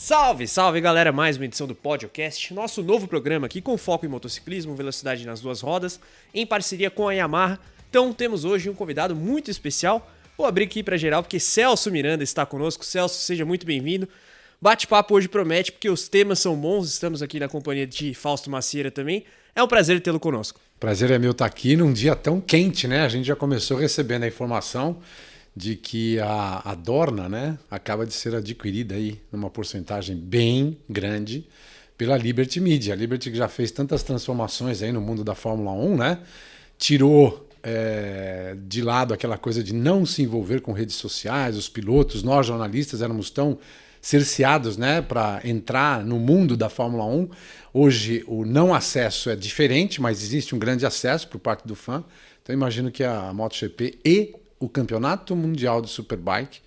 Salve, salve galera, mais uma edição do Podcast, nosso novo programa aqui com foco em motociclismo, velocidade nas duas rodas, em parceria com a Yamaha. Então temos hoje um convidado muito especial, vou abrir aqui para geral porque Celso Miranda está conosco. Celso, seja muito bem-vindo. Bate-papo hoje promete porque os temas são bons, estamos aqui na companhia de Fausto Macieira também, é um prazer tê-lo conosco. Prazer é meu estar aqui num dia tão quente, né? A gente já começou recebendo a informação de que a Dorna, né, acaba de ser adquirida aí numa porcentagem bem grande pela Liberty Media. A Liberty que já fez tantas transformações aí no mundo da Fórmula 1, né? Tirou de lado aquela coisa de não se envolver com redes sociais, os pilotos, nós jornalistas éramos tão cerceados, né, para entrar no mundo da Fórmula 1. Hoje o não acesso é diferente, mas existe um grande acesso por parte do fã. Então imagino que a MotoGP e o Campeonato Mundial de Superbike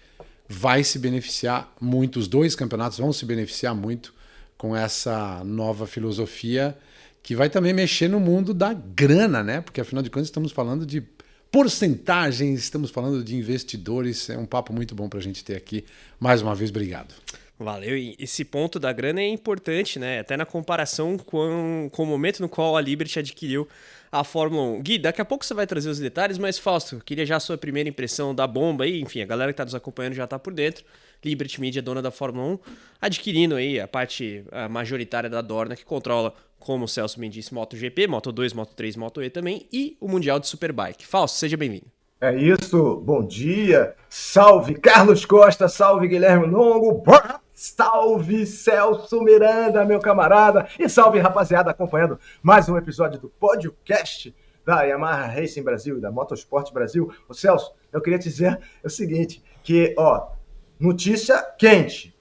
vai se beneficiar muito, os dois campeonatos vão se beneficiar muito com essa nova filosofia que vai também mexer no mundo da grana, né? Porque afinal de contas estamos falando de porcentagens, estamos falando de investidores, é um papo muito bom para a gente ter aqui. Mais uma vez, obrigado. Valeu, e esse ponto da grana é importante, né? Até na comparação com o momento no qual a Liberty adquiriu a Fórmula 1. Gui, daqui a pouco você vai trazer os detalhes, mas Fausto, queria já a sua primeira impressão da bomba aí, enfim, a galera que está nos acompanhando já está por dentro. Liberty Media, dona da Fórmula 1, adquirindo aí a parte majoritária da Dorna, que controla, como o Celso me disse, MotoGP, Moto2, Moto3, Moto E também, e o Mundial de Superbike. Fausto, seja bem-vindo. É isso, bom dia, salve Carlos Costa, salve Guilherme Longo, salve Celso Miranda, meu camarada, e salve rapaziada acompanhando mais um episódio do Podcast da Yamaha Racing Brasil e da Motorsport Brasil. Ô Celso, eu queria te dizer o seguinte, que notícia quente.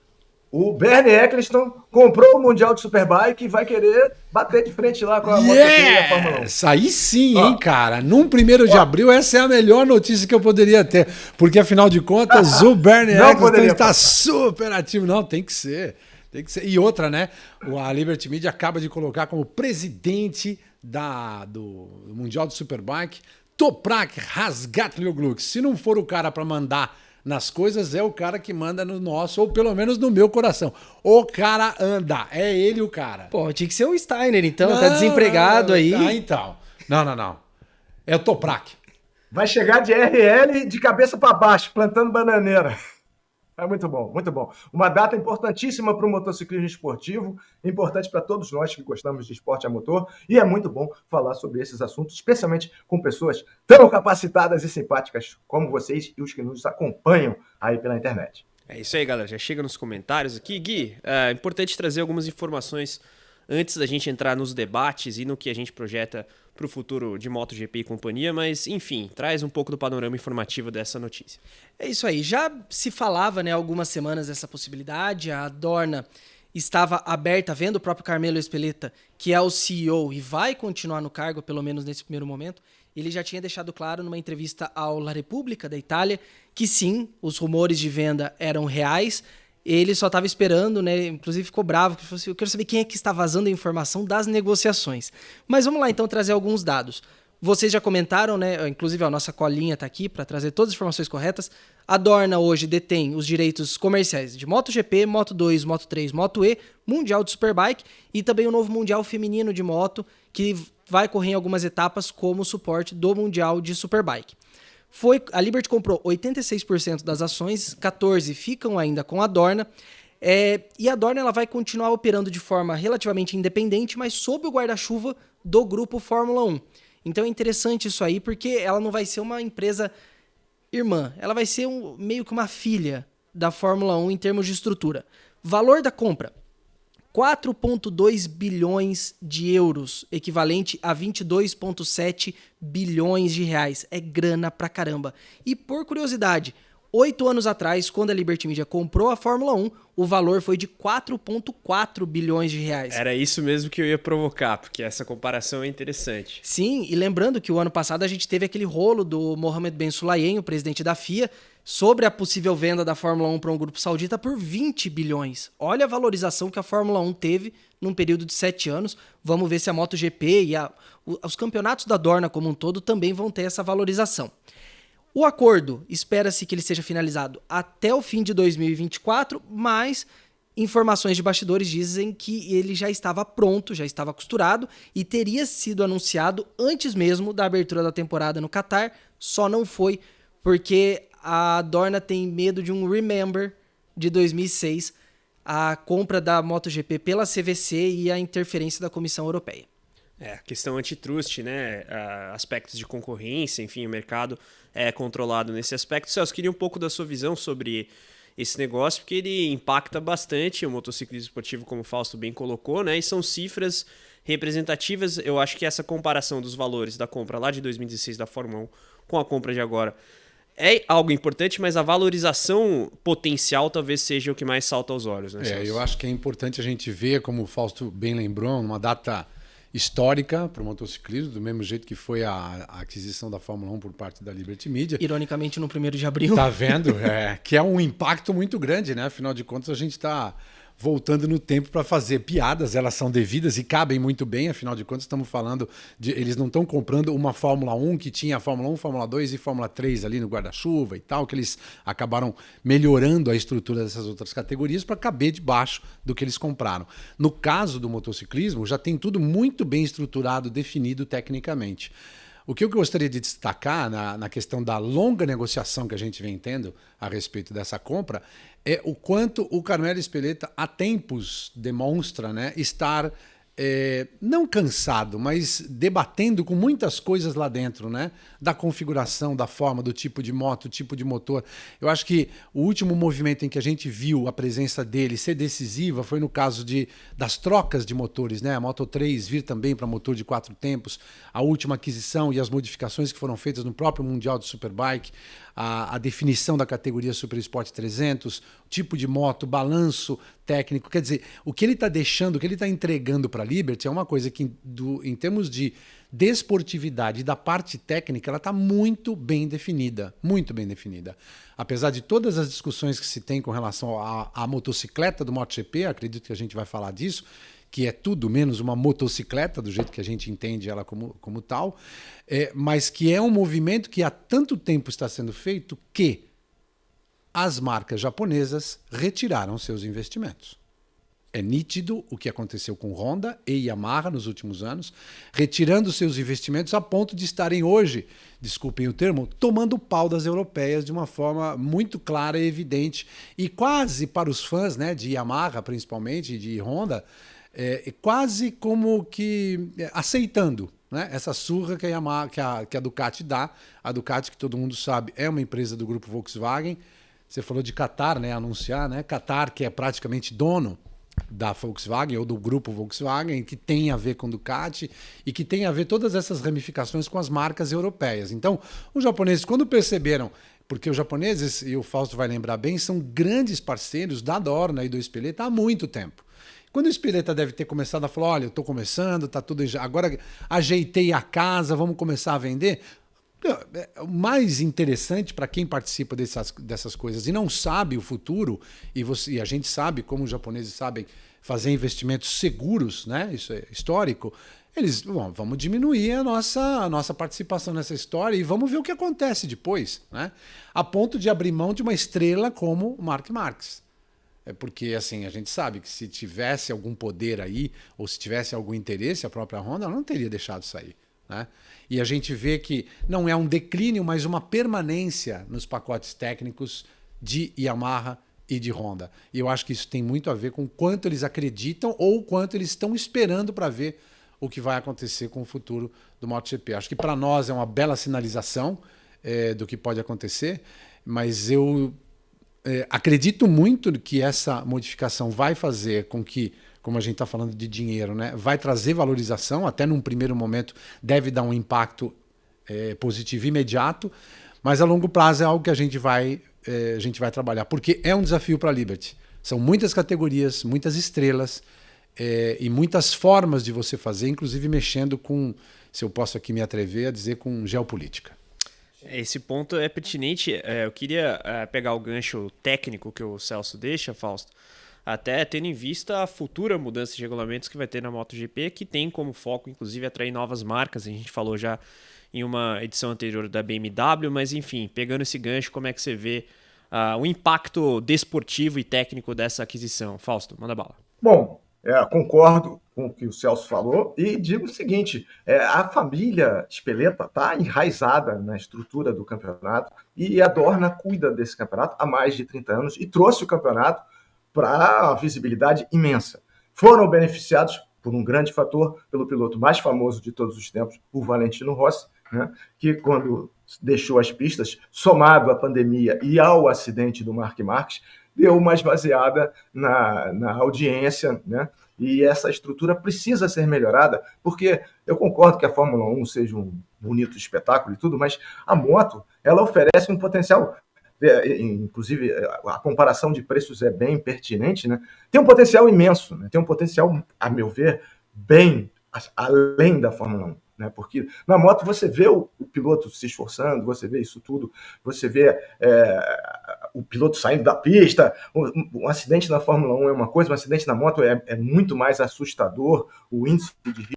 O Bernie Eccleston comprou o Mundial de Superbike e vai querer bater de frente lá com a MotoGP e a Fórmula 1. Isso aí sim, hein, cara? Num 1º de abril, essa é a melhor notícia que eu poderia ter. Porque, afinal de contas, o Bernie Eccleston está super ativo. Não, tem que ser. Tem que ser. E outra, né? A Liberty Media acaba de colocar como presidente do Mundial de Superbike Toprak Razgatlioglu. Se não for o cara para mandar nas coisas, é o cara que manda no nosso, ou pelo menos no meu coração. O cara anda, é ele o cara. Pô, tinha que ser o Steiner, então, tá desempregado aí. Ah, então. Não. É o Toprak. Vai chegar de RL de cabeça para baixo, plantando bananeira. É muito bom, muito bom. Uma data importantíssima para o motociclismo esportivo, importante para todos nós que gostamos de esporte a motor, e é muito bom falar sobre esses assuntos, especialmente com pessoas tão capacitadas e simpáticas como vocês e os que nos acompanham aí pela internet. É isso aí, galera. Já chega nos comentários aqui. Gui, é importante trazer algumas informações antes da gente entrar nos debates e no que a gente projeta para o futuro de MotoGP e companhia, mas, enfim, traz um pouco do panorama informativo dessa notícia. É isso aí. Já se falava, né, há algumas semanas dessa possibilidade. A Dorna estava aberta, vendo o próprio Carmelo Espeleta, que é o CEO e vai continuar no cargo, pelo menos nesse primeiro momento. Ele já tinha deixado claro numa entrevista ao La Repubblica da Itália que sim, os rumores de venda eram reais. Ele só estava esperando, né? Inclusive ficou bravo, que falou assim, eu quero saber quem é que está vazando a informação das negociações. Mas vamos lá então trazer alguns dados. Vocês já comentaram, né? Inclusive a nossa colinha está aqui para trazer todas as informações corretas. A Dorna hoje detém os direitos comerciais de MotoGP, Moto2, Moto3, Moto E, Mundial de Superbike e também o novo Mundial Feminino de Moto, que vai correr em algumas etapas como suporte do Mundial de Superbike. A Liberty comprou 86% das ações, 14% ficam ainda com a Dorna, e a Dorna ela vai continuar operando de forma relativamente independente, mas sob o guarda-chuva do grupo Fórmula 1. Então é interessante isso aí, porque ela não vai ser uma empresa irmã, ela vai ser meio que uma filha da Fórmula 1 em termos de estrutura. Valor da compra, 4,2 bilhões de euros, equivalente a 22,7 bilhões de reais. É grana pra caramba. E por curiosidade, 8 anos atrás, quando a Liberty Media comprou a Fórmula 1, o valor foi de 4,4 bilhões de reais. Era isso mesmo que eu ia provocar, porque essa comparação é interessante. Sim, e lembrando que o ano passado a gente teve aquele rolo do Mohammed Ben Sulayem, o presidente da FIA, sobre a possível venda da Fórmula 1 para um grupo saudita por 20 bilhões. Olha a valorização que a Fórmula 1 teve num período de 7 anos. Vamos ver se a MotoGP e os campeonatos da Dorna como um todo também vão ter essa valorização. O acordo, espera-se que ele seja finalizado até o fim de 2024, mas Informações de bastidores dizem que ele já estava pronto, já estava costurado e teria sido anunciado antes mesmo da abertura da temporada no Catar, só não foi porque a Dorna tem medo de um Remember de 2006, a compra da MotoGP pela CVC e a interferência da Comissão Europeia. Questão antitrust, né? Aspectos de concorrência, enfim, o mercado é controlado nesse aspecto. Celso, queria um pouco da sua visão sobre esse negócio, porque ele impacta bastante o motociclismo esportivo, como o Fausto bem colocou, né? E são cifras representativas. Eu acho que essa comparação dos valores da compra lá de 2016 da Fórmula 1 com a compra de agora é algo importante, mas a valorização potencial talvez seja o que mais salta aos olhos, né, Celso? Eu acho que é importante a gente ver, como o Fausto bem lembrou, uma data histórica para o motociclismo, do mesmo jeito que foi a aquisição da Fórmula 1 por parte da Liberty Media. Ironicamente, no 1º de abril. Tá vendo? Que é um impacto muito grande, né? Afinal de contas, a gente está voltando no tempo para fazer piadas, elas são devidas e cabem muito bem, afinal de contas estamos falando de... Eles não estão comprando uma Fórmula 1 que tinha Fórmula 1, Fórmula 2 e Fórmula 3 ali no guarda-chuva e tal, que eles acabaram melhorando a estrutura dessas outras categorias para caber debaixo do que eles compraram. No caso do motociclismo, já tem tudo muito bem estruturado, definido tecnicamente. O que eu gostaria de destacar na questão da longa negociação que a gente vem tendo a respeito dessa compra é o quanto o Carmelo Ezpeleta há tempos demonstra, né, estar não cansado, mas debatendo com muitas coisas lá dentro, né? Da configuração, da forma, do tipo de moto, tipo de motor. Eu acho que o último movimento em que a gente viu a presença dele ser decisiva foi no caso das trocas de motores, né? A Moto 3 vir também para motor de 4 tempos, a última aquisição e as modificações que foram feitas no próprio Mundial de Superbike, a definição da categoria Super Sport 300, tipo de moto, balanço técnico. Quer dizer, o que ele está deixando, o que ele está entregando para a Liberty é uma coisa que, em termos de desportividade e da parte técnica, ela está muito bem definida. Muito bem definida. Apesar de todas as discussões que se tem com relação à motocicleta do MotoGP, acredito que a gente vai falar disso, que é tudo menos uma motocicleta, do jeito que a gente entende ela como tal, mas que é um movimento que há tanto tempo está sendo feito que as marcas japonesas retiraram seus investimentos. É nítido o que aconteceu com Honda e Yamaha nos últimos anos, retirando seus investimentos a ponto de estarem hoje, desculpem o termo, tomando o pau das europeias de uma forma muito clara e evidente. E quase para os fãs, né, de Yamaha, principalmente, de Honda, quase como que aceitando, né, essa surra que a Ducati dá. A Ducati, que todo mundo sabe, é uma empresa do grupo Volkswagen. Você falou de Qatar, né, anunciar, né? Qatar, que é praticamente dono da Volkswagen ou do grupo Volkswagen, que tem a ver com Ducati e que tem a ver todas essas ramificações com as marcas europeias. Então, os japoneses, quando perceberam, porque os japoneses, e o Fausto vai lembrar bem, são grandes parceiros da Dorna e do Ezpeleta há muito tempo. Quando o Ezpeleta deve ter começado a falar, olha, eu estou começando, tá tudo agora ajeitei a casa, vamos começar a vender. O mais interessante para quem participa dessas coisas e não sabe o futuro, e a gente sabe como os japoneses sabem fazer investimentos seguros, né? Isso é histórico. Eles, vamos diminuir a nossa participação nessa história e vamos ver o que acontece depois, né? A ponto de abrir mão de uma estrela como o Marc Marques. Porque assim, a gente sabe que se tivesse algum poder aí, ou se tivesse algum interesse, a própria Honda não teria deixado sair, né? E a gente vê que não é um declínio, mas uma permanência nos pacotes técnicos de Yamaha e de Honda. E eu acho que isso tem muito a ver com quanto eles acreditam ou quanto eles estão esperando para ver o que vai acontecer com o futuro do MotoGP. Acho que para nós é uma bela sinalização do que pode acontecer, mas eu acredito muito que essa modificação vai fazer com que, como a gente está falando de dinheiro, né, vai trazer valorização, até num primeiro momento deve dar um impacto positivo imediato, mas a longo prazo é algo que a gente vai trabalhar, porque é um desafio para a Liberty. São muitas categorias, muitas estrelas e muitas formas de você fazer, inclusive mexendo com, se eu posso aqui me atrever a dizer, com geopolítica. Esse ponto é pertinente. Eu queria pegar o gancho técnico que o Celso deixa, Fausto, até tendo em vista a futura mudança de regulamentos que vai ter na MotoGP, que tem como foco, inclusive, atrair novas marcas. A gente falou já em uma edição anterior da BMW, mas enfim, pegando esse gancho, como é que você vê o impacto desportivo e técnico dessa aquisição. Fausto, manda bala. Bom, concordo com o que o Celso falou e digo o seguinte, a família Espeleta está enraizada na estrutura do campeonato e a Dorna cuida desse campeonato há mais de 30 anos e trouxe o campeonato para uma visibilidade imensa. Foram beneficiados por um grande fator, pelo piloto mais famoso de todos os tempos, o Valentino Rossi, né, que quando deixou as pistas, somado à pandemia e ao acidente do Marc Marques, deu uma esvaziada na audiência, né? E essa estrutura precisa ser melhorada, porque eu concordo que a Fórmula 1 seja um bonito espetáculo e tudo, mas a moto, ela oferece um potencial, inclusive a comparação de preços é bem pertinente, né? Tem um potencial imenso, né? Tem um potencial, a meu ver, bem além da Fórmula 1. Né? Porque na moto você vê o piloto se esforçando, você vê isso tudo, você vê o piloto saindo da pista. Um acidente na Fórmula 1 é uma coisa, um acidente na moto é muito mais assustador, o índice de risco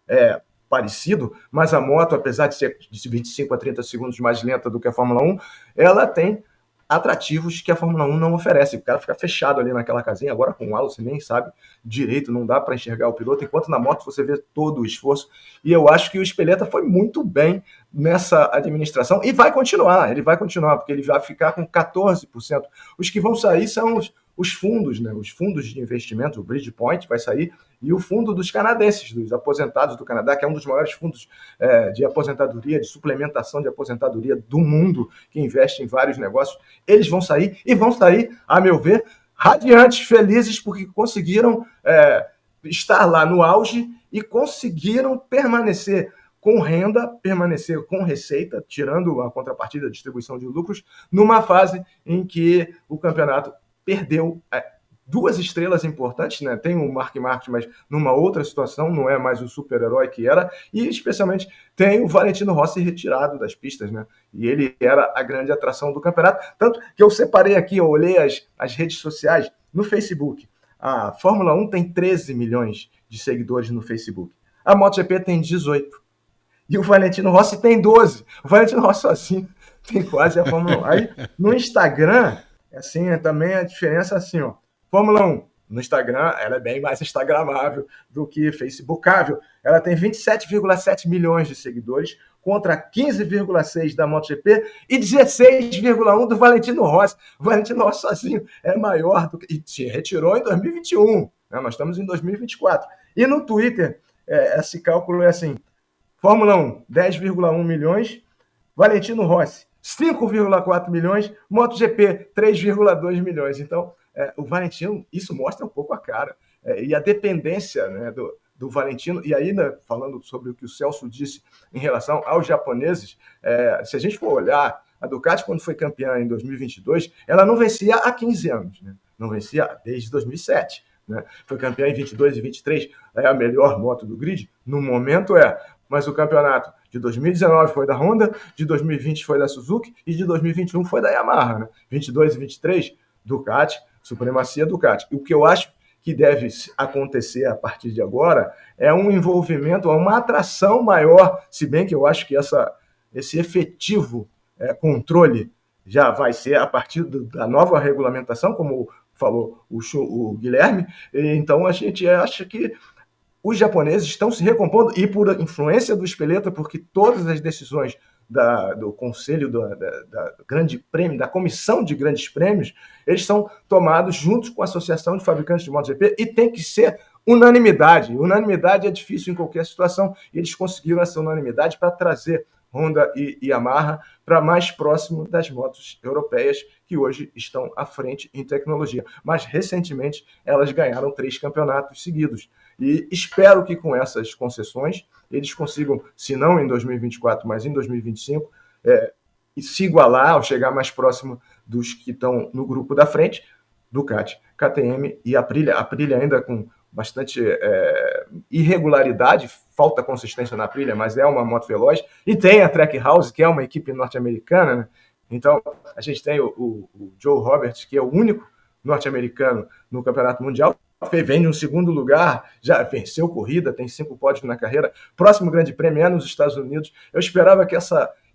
é parecido, mas a moto, apesar de ser de 25 a 30 segundos mais lenta do que a Fórmula 1, ela tem atrativos que a Fórmula 1 não oferece. O cara fica fechado ali naquela casinha, agora com o halo você nem sabe direito, não dá para enxergar o piloto, enquanto na moto você vê todo o esforço, e eu acho que o Espeleta foi muito bem nessa administração, e ele vai continuar, porque ele vai ficar com 14%. Os que vão sair são os fundos, né? Os fundos de investimento, o Bridgepoint vai sair, e o fundo dos canadenses, dos aposentados do Canadá, que é um dos maiores fundos de aposentadoria, de suplementação de aposentadoria do mundo, que investe em vários negócios. Eles vão sair, e vão sair, a meu ver, radiantes, felizes, porque conseguiram estar lá no auge e conseguiram permanecer com renda, permanecer com receita, tirando a contrapartida, a distribuição de lucros, numa fase em que o campeonato perdeu duas estrelas importantes, né? Tem o Marc Marques, mas numa outra situação, não é mais o super-herói que era, e especialmente tem o Valentino Rossi retirado das pistas, né? E ele era a grande atração do campeonato, tanto que eu separei aqui, eu olhei as redes sociais no Facebook. A Fórmula 1 tem 13 milhões de seguidores no Facebook, a MotoGP tem 18, e o Valentino Rossi tem 12. O Valentino Rossi sozinho tem quase a Fórmula 1. Aí no Instagram, assim, também a diferença assim, ó. Fórmula 1, no Instagram, ela é bem mais instagramável do que facebookável. Ela tem 27,7 milhões de seguidores contra 15,6 da MotoGP e 16,1 do Valentino Rossi. O Valentino Rossi sozinho é maior do que... E se retirou em 2021. Né? Nós estamos em 2024. E no Twitter, esse cálculo é assim, Fórmula 1, 10,1 milhões, Valentino Rossi, 5,4 milhões, MotoGP, 3,2 milhões. Então, o Valentino, isso mostra um pouco a cara. E a dependência, né, do Valentino, e aí, né, falando sobre o que o Celso disse em relação aos japoneses, se a gente for olhar, a Ducati, quando foi campeã em 2022, ela não vencia há 15 anos, né? Não vencia desde 2007. Né? Foi campeã em 22 e 23, é a melhor moto do grid, no momento mas o campeonato de 2019 foi da Honda, de 2020 foi da Suzuki e de 2021 foi da Yamaha. Né? 22 e 23, Ducati, supremacia Ducati. E o que eu acho que deve acontecer a partir de agora é um envolvimento, uma atração maior, se bem que eu acho que esse efetivo controle já vai ser a partir da nova regulamentação, como falou o Guilherme. Então a gente acha que os japoneses estão se recompondo, e por influência do Espeleta, porque todas as decisões do Conselho da Grande Prêmio, da Comissão de Grandes Prêmios, eles são tomados juntos com a Associação de Fabricantes de MotoGP, e tem que ser unanimidade. Unanimidade é difícil em qualquer situação, e eles conseguiram essa unanimidade para trazer Honda e Yamaha para mais próximo das motos europeias, que hoje estão à frente em tecnologia. Mas, recentemente, elas ganharam 3 campeonatos seguidos. E espero que com essas concessões eles consigam, se não em 2024, mas em 2025, se igualar ou chegar mais próximo dos que estão no grupo da frente, Ducati, KTM e Aprilia. Aprilia ainda com bastante irregularidade, falta consistência na Aprilia, mas é uma moto veloz. E tem a Trackhouse, que é uma equipe norte-americana, né? Então, a gente tem o Joe Roberts, que é o único norte-americano no Campeonato Mundial, vem em um segundo lugar, já venceu corrida, tem 5 pódios na carreira. Próximo Grande Prêmio é nos Estados Unidos. Eu esperava que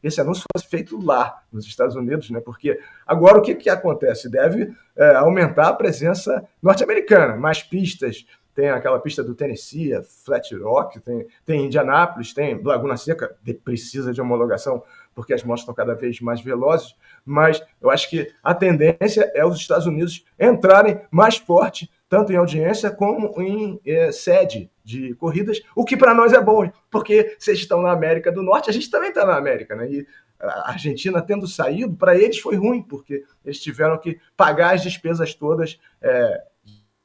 esse anúncio fosse feito lá, nos Estados Unidos, né? Porque agora o que acontece? Deve aumentar a presença norte-americana, mais pistas. Tem aquela pista do Tennessee, Flat Rock, tem Indianápolis, tem Laguna Seca, precisa de homologação porque as motos estão cada vez mais velozes, mas eu acho que a tendência é os Estados Unidos entrarem mais forte, tanto em audiência como em sede de corridas, o que para nós é bom, porque vocês estão na América do Norte, a gente também está na América, né? E a Argentina tendo saído, para eles foi ruim, porque eles tiveram que pagar as despesas todas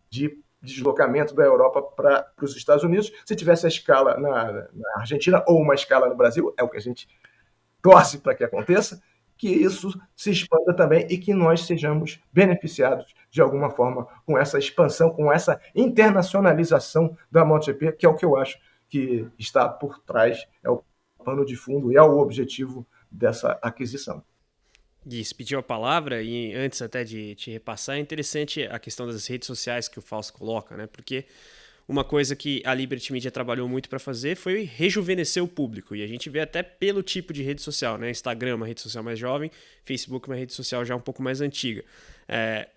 de deslocamento da Europa para os Estados Unidos. Se tivesse a escala na Argentina ou uma escala no Brasil, é o que a gente torce para que aconteça, que isso se expanda também e que nós sejamos beneficiados de alguma forma com essa expansão, com essa internacionalização da MotoGP, que é o que eu acho que está por trás, é o pano de fundo e é o objetivo dessa aquisição. Gui, você pediu a palavra e antes até de te repassar, é interessante a questão das redes sociais que o Fausto coloca, né? Porque uma coisa que a Liberty Media trabalhou muito para fazer foi rejuvenescer o público. E a gente vê até pelo tipo de rede social, né? Instagram é uma rede social mais jovem, Facebook é uma rede social já um pouco mais antiga.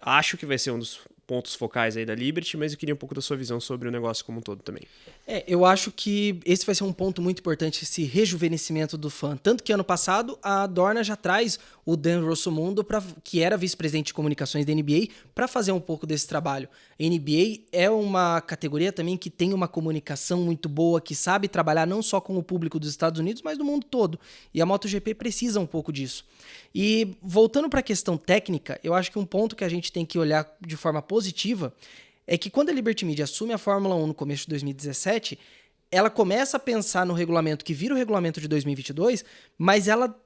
Acho que vai ser um dos pontos focais aí da Liberty, mas eu queria um pouco da sua visão sobre o negócio como um todo também. Eu acho que esse vai ser um ponto muito importante, esse rejuvenescimento do fã. Tanto que ano passado a Dorna já traz o Dan Rossomundo, que era vice-presidente de comunicações da NBA, para fazer um pouco desse trabalho. A NBA é uma categoria também que tem uma comunicação muito boa, que sabe trabalhar não só com o público dos Estados Unidos, mas do mundo todo. E a MotoGP precisa um pouco disso. E voltando para a questão técnica, eu acho que um ponto que a gente tem que olhar de forma positiva é que quando a Liberty Media assume a Fórmula 1 no começo de 2017, ela começa a pensar no regulamento que vira o regulamento de 2022, mas ela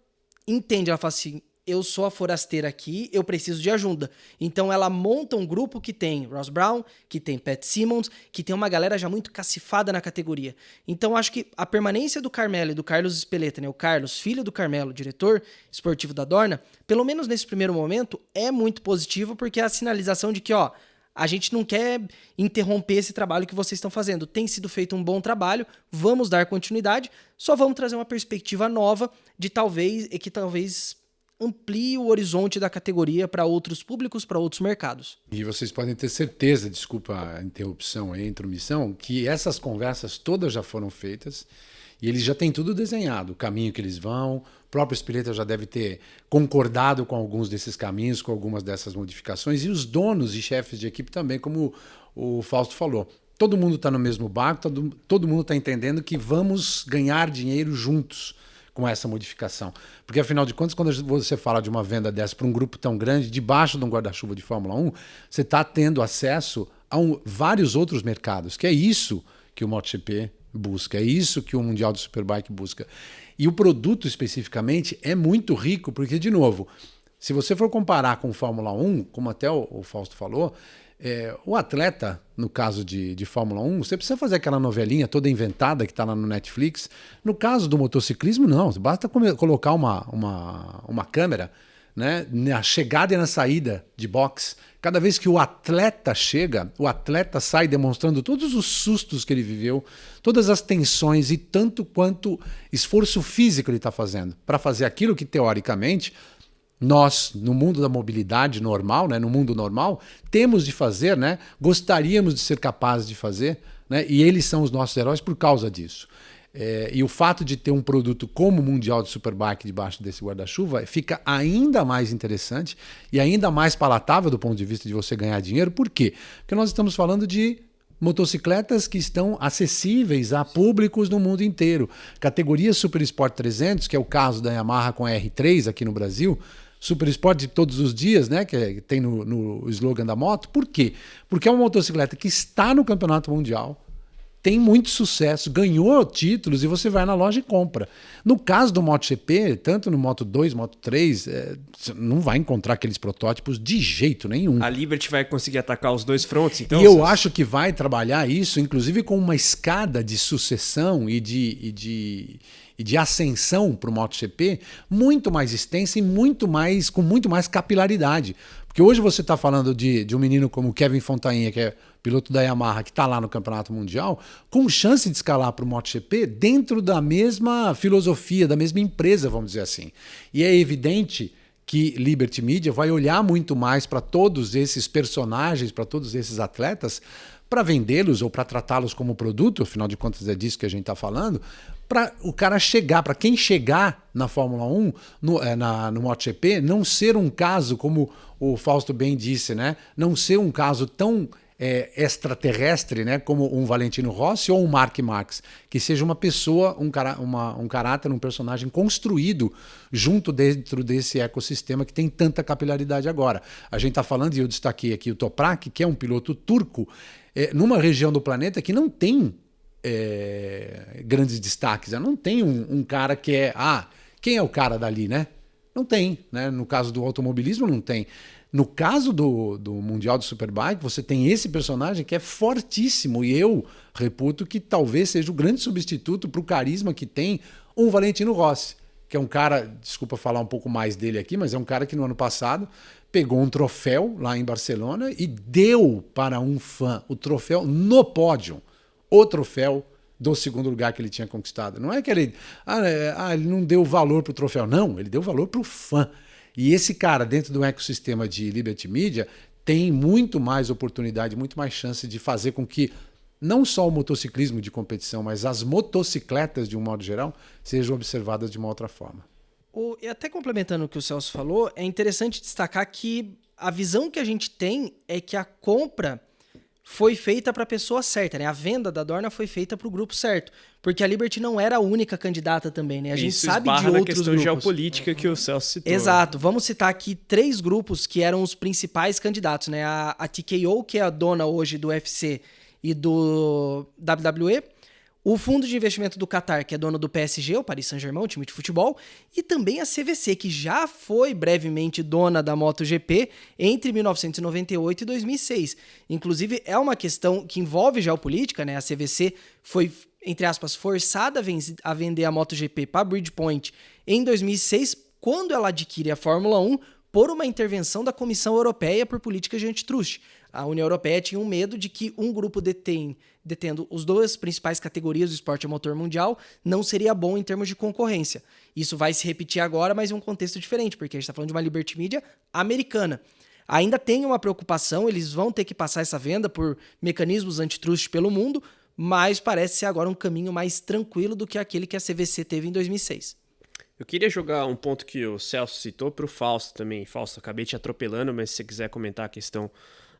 entende, ela fala assim, eu sou a forasteira aqui, eu preciso de ajuda. Então ela monta um grupo que tem Ross Brown, que tem Pat Simmons, que tem uma galera já muito cacifada na categoria. Então acho que a permanência do Carmelo e do Carlos Espeleta, né, o Carlos, filho do Carmelo, diretor esportivo da Dorna, pelo menos nesse primeiro momento, é muito positivo, porque é a sinalização de que, a gente não quer interromper esse trabalho que vocês estão fazendo. Tem sido feito um bom trabalho, vamos dar continuidade, só vamos trazer uma perspectiva nova de que talvez amplie o horizonte da categoria para outros públicos, para outros mercados. E vocês podem ter certeza, desculpa a interrupção, a intromissão, que essas conversas todas já foram feitas e eles já têm tudo desenhado, o caminho que eles vão. O próprio Espeleta já deve ter concordado com alguns desses caminhos, com algumas dessas modificações, e os donos e chefes de equipe também, como o Fausto falou. Todo mundo está no mesmo barco, todo mundo está entendendo que vamos ganhar dinheiro juntos com essa modificação. Porque, afinal de contas, quando você fala de uma venda dessa para um grupo tão grande, debaixo de um guarda-chuva de Fórmula 1, você está tendo acesso a vários outros mercados, que é isso que o MotoGP busca, é isso que o Mundial do Superbike busca. E o produto, especificamente, é muito rico, porque, de novo, se você for comparar com Fórmula 1, como até o Fausto falou, o atleta, no caso de Fórmula 1, você precisa fazer aquela novelinha toda inventada que está lá no Netflix. No caso do motociclismo, não. Basta colocar uma câmera, né, na chegada e na saída de box. Cada vez que o atleta chega, o atleta sai demonstrando todos os sustos que ele viveu, todas as tensões e tanto quanto esforço físico ele está fazendo para fazer aquilo que, teoricamente, nós, no mundo da mobilidade normal, né, no mundo normal, temos de fazer, né, gostaríamos de ser capazes de fazer, né, e eles são os nossos heróis por causa disso. E o fato de ter um produto como o Mundial de Superbike debaixo desse guarda-chuva fica ainda mais interessante e ainda mais palatável do ponto de vista de você ganhar dinheiro. Por quê? Porque nós estamos falando de motocicletas que estão acessíveis a públicos no mundo inteiro. Categoria Super Sport 300, que é o caso da Yamaha com a R3 aqui no Brasil, Super Sport de todos os dias, né, que tem no slogan da moto. Por quê? Porque é uma motocicleta que está no Campeonato Mundial, tem muito sucesso, ganhou títulos e você vai na loja e compra. No caso do MotoGP, tanto no Moto 2, Moto 3, você não vai encontrar aqueles protótipos de jeito nenhum. A Liberty vai conseguir atacar os dois frontes, então? E eu acho que vai trabalhar isso, inclusive com uma escada de sucessão e de ascensão para o MotoGP muito mais extensa e com muito mais capilaridade. Porque hoje você está falando de um menino como o Kevin Fontainha, que é piloto da Yamaha, que está lá no Campeonato Mundial, com chance de escalar para o MotoGP dentro da mesma filosofia, da mesma empresa, vamos dizer assim. E é evidente que Liberty Media vai olhar muito mais para todos esses personagens, para todos esses atletas, para vendê-los ou para tratá-los como produto, afinal de contas é disso que a gente está falando, para o cara chegar, para quem chegar na Fórmula 1, no MotoGP, não ser um caso, como o Fausto bem disse, né? Não ser um caso tão extraterrestre, né? Como um Valentino Rossi ou um Marc Marques, que seja uma pessoa, um caráter, um personagem construído dentro desse ecossistema que tem tanta capilaridade agora. A gente está falando, e eu destaquei aqui o Toprak, que é um piloto turco, numa região do planeta que não tem grandes destaques. Não tem um cara que quem é o cara dali, né? Não tem, né? No caso do automobilismo, não tem. No caso do Mundial de Superbike, você tem esse personagem que é fortíssimo, e eu reputo que talvez seja o grande substituto para o carisma que tem um Valentino Rossi, que é um cara, desculpa falar um pouco mais dele aqui, mas é um cara que no ano passado pegou um troféu lá em Barcelona e deu para um fã o troféu no pódio, o troféu do segundo lugar que ele tinha conquistado. Não é que ele não deu valor para o troféu, não, ele deu valor para o fã. E esse cara, dentro do ecossistema de Liberty Media, tem muito mais oportunidade, muito mais chance de fazer com que não só o motociclismo de competição, mas as motocicletas, de um modo geral, sejam observadas de uma outra forma. E até complementando o que o Celso falou, é interessante destacar que a visão que a gente tem é que a compra foi feita para a pessoa certa, né? A venda da Dorna foi feita para o grupo certo, porque a Liberty não era a única candidata também, né? A gente sabe de outros questão grupos. Geopolítica que o Celso citou. Exato. Vamos citar aqui 3 grupos que eram os principais candidatos, né? A TKO, que é a dona hoje do UFC e do WWE, o fundo de investimento do Qatar, que é dono do PSG, o Paris Saint-Germain, o time de futebol, e também a CVC, que já foi brevemente dona da MotoGP entre 1998 e 2006. Inclusive, é uma questão que envolve geopolítica, né? A CVC foi, entre aspas, forçada a vender a MotoGP para a Bridgepoint em 2006, quando ela adquire a Fórmula 1 por uma intervenção da Comissão Europeia por políticas de antitrust. A União Europeia tinha um medo de que um grupo detendo as 2 principais categorias do esporte a motor mundial não seria bom em termos de concorrência. Isso vai se repetir agora, mas em um contexto diferente, porque a gente está falando de uma Liberty Media americana. Ainda tem uma preocupação, eles vão ter que passar essa venda por mecanismos antitrust pelo mundo, mas parece ser agora um caminho mais tranquilo do que aquele que a CVC teve em 2006. Eu queria jogar um ponto que o Celso citou para o Fausto também. Fausto, acabei te atropelando, mas se você quiser comentar a questão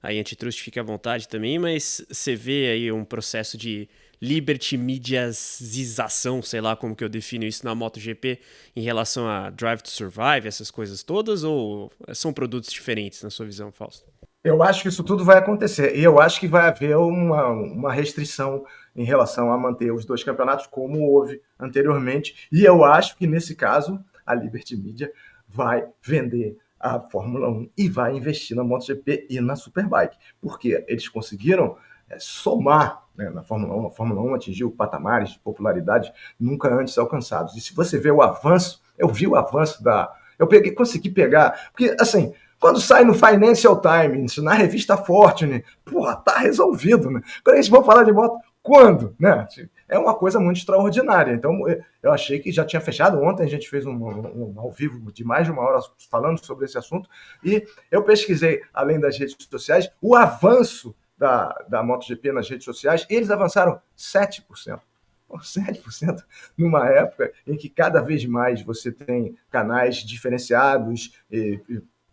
aí antitrust, fique à vontade também, mas você vê aí um processo de Liberty Mediazização, sei lá como que eu defino isso na MotoGP, em relação a Drive to Survive, essas coisas todas, ou são produtos diferentes na sua visão, Fausto? Eu acho que isso tudo vai acontecer, e eu acho que vai haver uma restrição em relação a manter os 2 campeonatos como houve anteriormente, e eu acho que nesse caso a Liberty Media vai vender a Fórmula 1 e vai investir na MotoGP e na Superbike, porque eles conseguiram somar, né, na Fórmula 1. A Fórmula 1 atingiu patamares de popularidade nunca antes alcançados. E se você vê o avanço, eu vi o avanço consegui pegar, porque assim, quando sai no Financial Times, na revista Fortune, tá resolvido, né? Quando a gente vai falar de moto, quando, né? É uma coisa muito extraordinária. Então, eu achei que já tinha fechado. Ontem a gente fez um ao vivo de mais de 1 hora falando sobre esse assunto. E eu pesquisei, além das redes sociais, o avanço da MotoGP nas redes sociais. E eles avançaram 7%. 7% numa época em que cada vez mais você tem canais diferenciados e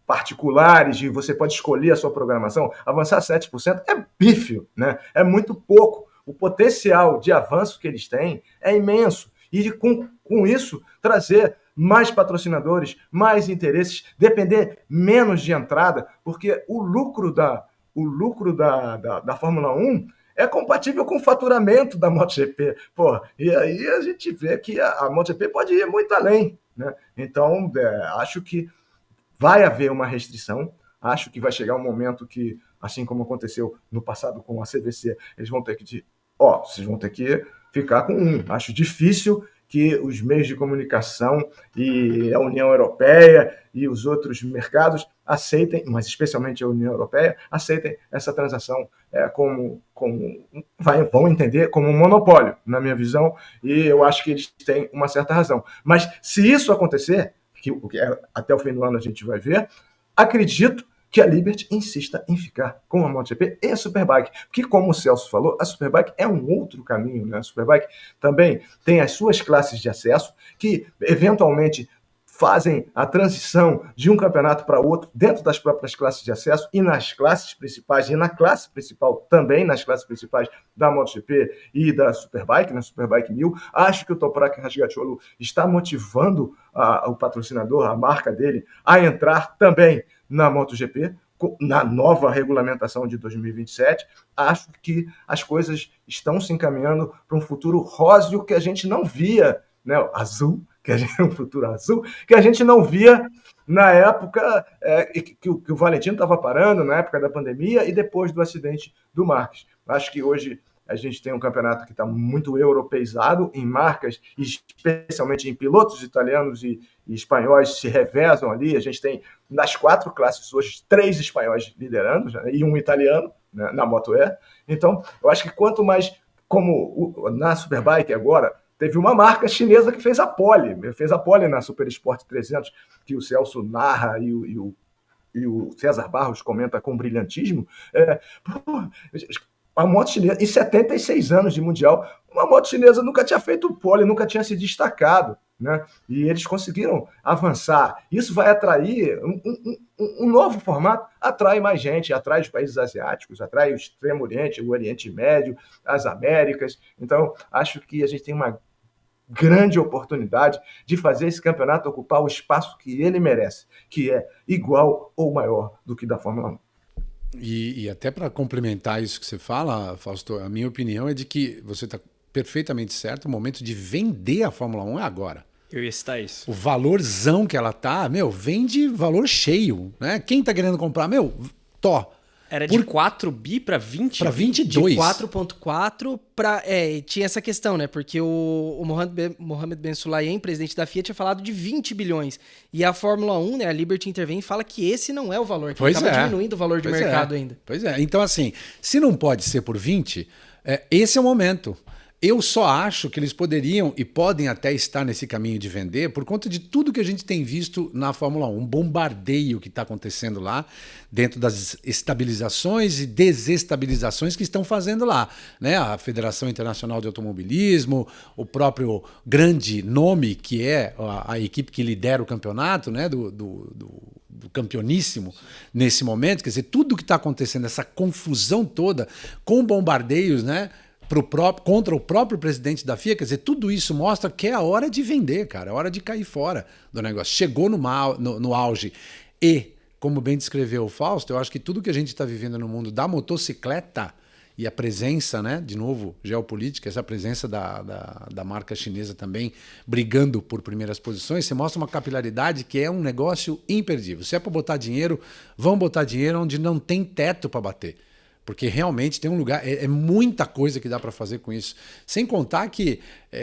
particulares, e você pode escolher a sua programação. Avançar 7% é pífio, né? É muito pouco. O potencial de avanço que eles têm é imenso. E com isso, trazer mais patrocinadores, mais interesses, depender menos de entrada, porque o lucro da Fórmula 1 é compatível com o faturamento da MotoGP. E aí a gente vê que a MotoGP pode ir muito além, né? Então, acho que vai haver uma restrição. Acho que vai chegar um momento que, assim como aconteceu no passado com a CVC, eles vão ter que vocês vão ter que ficar com um. Acho difícil que os meios de comunicação e a União Europeia e os outros mercados aceitem, mas especialmente a União Europeia, aceitem essa transação vão entender como um monopólio, na minha visão, e eu acho que eles têm uma certa razão. Mas se isso acontecer, que até o fim do ano a gente vai ver, acredito que a Liberty insista em ficar com a MotoGP e a Superbike. Porque, como o Celso falou, a Superbike é um outro caminho, né? A Superbike também tem as suas classes de acesso que, eventualmente, fazem a transição de um campeonato para outro dentro das próprias classes de acesso e nas classes principais, e na classe principal também, nas classes principais da MotoGP e da Superbike, na Superbike 1000. Acho que o Toprak Razgatlioglu está motivando o patrocinador, a marca dele, a entrar também na MotoGP, na nova regulamentação de 2027. Acho que as coisas estão se encaminhando para um futuro róseo que a gente não via, né? Azul, que a gente, um futuro azul, que a gente não via na época que o Valentino estava parando, na época da pandemia e depois do acidente do Marques. Acho que hoje a gente tem um campeonato que está muito europeizado em marcas, especialmente em pilotos italianos e espanhóis se revezam ali. A gente tem, nas 4 classes hoje, 3 espanhóis liderando, né, e um italiano, né, na Moto E. Então, eu acho que quanto mais, como na Superbike agora, teve uma marca chinesa que fez a pole na Super Sport 300, que o Celso narra e o César Barros comenta com brilhantismo. A moto chinesa, em 76 anos de Mundial, uma moto chinesa nunca tinha feito pole, nunca tinha se destacado, né? E eles conseguiram avançar. Isso vai atrair um novo formato, atrai mais gente, atrai os países asiáticos, atrai o Extremo Oriente, o Oriente Médio, as Américas. Então, acho que a gente tem uma grande oportunidade de fazer esse campeonato ocupar o espaço que ele merece, que é igual ou maior do que da Fórmula 1. E até para complementar isso que você fala, Fausto, a minha opinião é de que você está perfeitamente certo, o momento de vender a Fórmula 1 é agora. Eu ia citar isso. O valorzão que ela tá, vende valor cheio, né? Quem tá querendo comprar, Era de 4 bi para 20? Para 22. De 4.4 para... tinha essa questão, né? Porque o Mohammed Ben Sulayem, presidente da FIA, tinha falado de 20 bilhões. E a Fórmula 1, né, a Liberty intervém e fala que esse não é o valor, que estava diminuindo o valor de mercado ainda. Pois é. Então, assim, se não pode ser por 20, esse é o momento. Eu só acho que eles poderiam e podem até estar nesse caminho de vender por conta de tudo que a gente tem visto na Fórmula 1. Um bombardeio que está acontecendo lá, dentro das estabilizações e desestabilizações que estão fazendo lá, né? A Federação Internacional de Automobilismo, o próprio grande nome que é a equipe que lidera o campeonato, né? do campeoníssimo nesse momento. Quer dizer, tudo que está acontecendo, essa confusão toda com bombardeios, né? Contra o próprio presidente da FIA, quer dizer, tudo isso mostra que é a hora de vender, cara, é a hora de cair fora do negócio. Chegou no auge. E, como bem descreveu o Fausto, eu acho que tudo que a gente está vivendo no mundo da motocicleta e a presença, né, de novo, geopolítica, essa presença da marca chinesa também brigando por primeiras posições, você mostra uma capilaridade que é um negócio imperdível. Se é para botar dinheiro, vão botar dinheiro onde não tem teto para bater. Porque realmente tem um lugar, é muita coisa que dá para fazer com isso. Sem contar que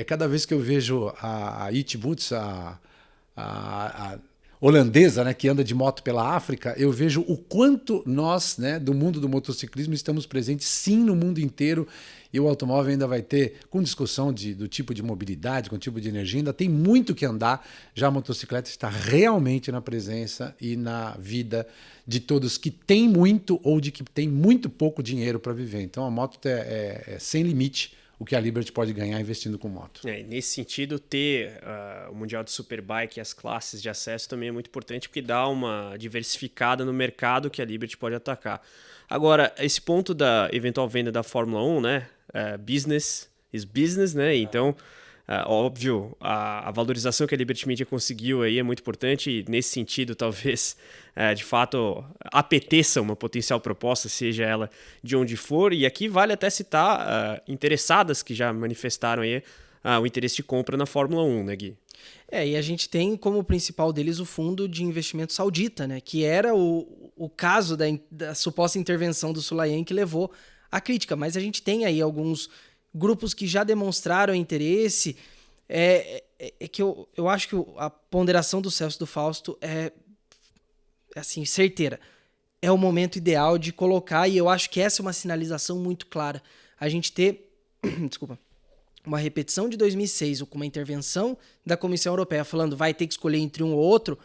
cada vez que eu vejo a It Boots, a holandesa, né, que anda de moto pela África, eu vejo o quanto nós, né, do mundo do motociclismo, estamos presentes sim no mundo inteiro. E o automóvel ainda vai ter, com discussão do tipo de mobilidade, com o tipo de energia, ainda tem muito que andar. Já a motocicleta está realmente na presença e na vida de todos que têm muito ou de que têm muito pouco dinheiro para viver. Então a moto é sem limite o que a Liberty pode ganhar investindo com moto. Nesse sentido, ter o Mundial de Superbike e as classes de acesso também é muito importante, porque dá uma diversificada no mercado que a Liberty pode atacar. Agora, esse ponto da eventual venda da Fórmula 1, né? Business is business, né? Então, óbvio, a valorização que a Liberty Media conseguiu aí é muito importante e, nesse sentido, talvez, de fato, apeteça uma potencial proposta, seja ela de onde for. E aqui vale até citar interessadas que já manifestaram aí o interesse de compra na Fórmula 1, né, Gui? E a gente tem como principal deles o fundo de investimento saudita, né? Que era o caso da suposta intervenção do Sulayem que levou à crítica. Mas a gente tem aí alguns grupos que já demonstraram interesse. Que eu acho que a ponderação do Celso e do Fausto é assim, certeira. É o momento ideal de colocar, e eu acho que essa é uma sinalização muito clara. A gente ter, desculpa, uma repetição de 2006 ou com uma intervenção da Comissão Europeia falando vai ter que escolher entre um ou outro,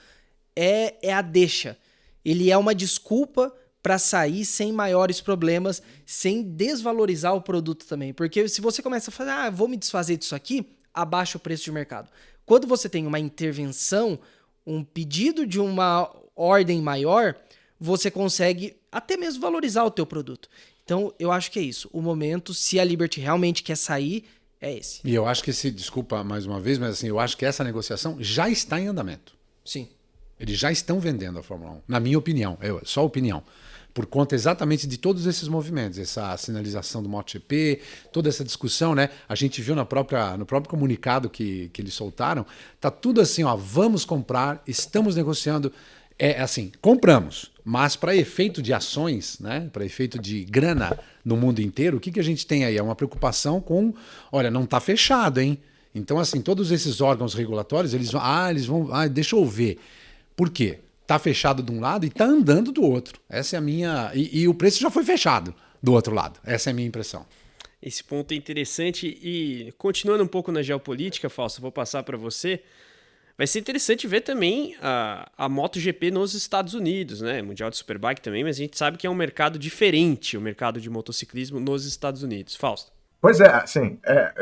é a deixa. Ele é uma desculpa para sair sem maiores problemas, sem desvalorizar o produto também. Porque se você começa a falar, vou me desfazer disso aqui, abaixa o preço de mercado. Quando você tem uma intervenção, um pedido de uma ordem maior, você consegue até mesmo valorizar o teu produto. Então, eu acho que é isso. O momento, se a Liberty realmente quer sair, é esse. E eu acho que desculpa mais uma vez, mas assim, eu acho que essa negociação já está em andamento. Sim. Eles já estão vendendo a Fórmula 1, na minha opinião, só opinião. Por conta exatamente de todos esses movimentos, essa sinalização do MotoGP, toda essa discussão, né? A gente viu no próprio comunicado que eles soltaram, tá tudo assim, ó, vamos comprar, estamos negociando, assim, compramos, mas para efeito de ações, né? Para efeito de grana no mundo inteiro, o que a gente tem aí? É uma preocupação com, olha, não tá fechado, hein? Então, assim, todos esses órgãos regulatórios, eles vão, deixa eu ver. Por quê? Tá fechado de um lado e tá andando do outro. Essa é a minha... E o preço já foi fechado do outro lado. Essa é a minha impressão. Esse ponto é interessante e continuando um pouco na geopolítica, Fausto, vou passar para você. Vai ser interessante ver também a MotoGP nos Estados Unidos, né? Mundial de Superbike também, mas a gente sabe que é um mercado diferente, o mercado de motociclismo nos Estados Unidos. Fausto. Pois é, assim,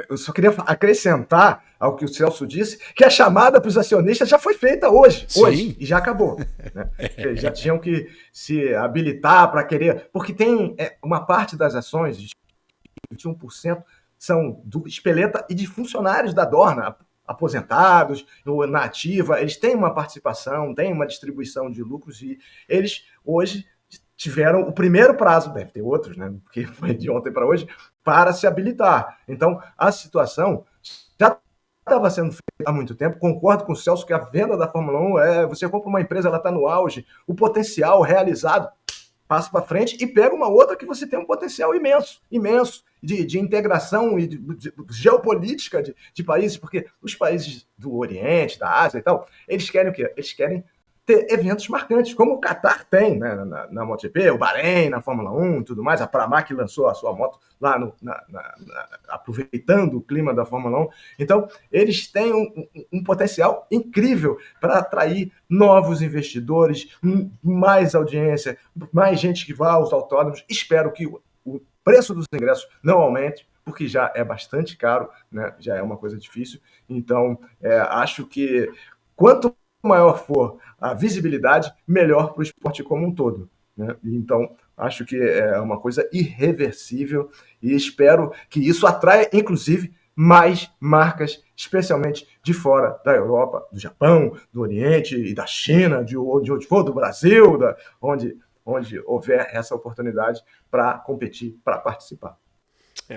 eu só queria acrescentar ao que o Celso disse, que a chamada para os acionistas já foi feita hoje, e já acabou. Né? Eles já tinham que se habilitar para querer, porque tem uma parte das ações, 21%, são do Espeleta e de funcionários da Dorna, aposentados, na ativa, eles têm uma participação, têm uma distribuição de lucros e eles hoje tiveram o primeiro prazo, deve ter outros, né, porque foi de ontem para hoje, para se habilitar. Então, a situação já estava sendo feita há muito tempo. Concordo com o Celso que a venda da Fórmula 1 você compra uma empresa, ela está no auge, o potencial realizado passa para frente e pega uma outra que você tem um potencial imenso de integração e de geopolítica de países, porque os países do Oriente, da Ásia e tal, eles querem o quê? Eles querem ter eventos marcantes, como o Qatar tem, né, na MotoGP, o Bahrein, na Fórmula 1 e tudo mais, a Pramac lançou a sua moto lá aproveitando o clima da Fórmula 1. Então, eles têm um potencial incrível para atrair novos investidores, mais audiência, mais gente que vá aos autódromos. Espero que o preço dos ingressos não aumente, porque já é bastante caro, né, já é uma coisa difícil. Então, acho que quanto maior for a visibilidade, melhor para o esporte como um todo. Né? Então, acho que é uma coisa irreversível e espero que isso atraia, inclusive, mais marcas, especialmente de fora da Europa, do Japão, do Oriente e da China, de onde for, do Brasil, onde houver essa oportunidade para competir, para participar.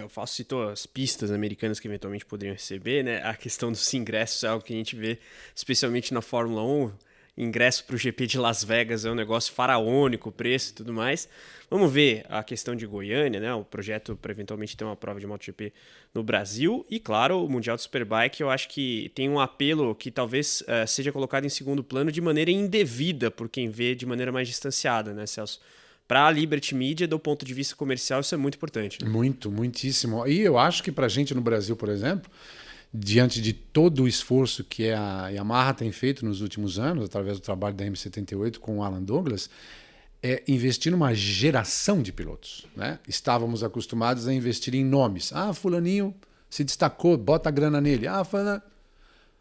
O Fausto citou as pistas americanas que eventualmente poderiam receber, né? A questão dos ingressos é algo que a gente vê, especialmente na Fórmula 1. Ingresso para o GP de Las Vegas é um negócio faraônico, o preço e tudo mais. Vamos ver a questão de Goiânia, né? O projeto para eventualmente ter uma prova de MotoGP no Brasil. E, claro, o Mundial de Superbike, eu acho que tem um apelo que talvez seja colocado em segundo plano de maneira indevida por quem vê de maneira mais distanciada, né, Celso? Para a Liberty Media, do ponto de vista comercial, isso é muito importante. Né? Muitíssimo. E eu acho que para a gente no Brasil, por exemplo, diante de todo o esforço que a Yamaha tem feito nos últimos anos, através do trabalho da M78 com o Alan Douglas, investir numa geração de pilotos. Né? Estávamos acostumados a investir em nomes. Fulaninho se destacou, bota a grana nele. Fulano...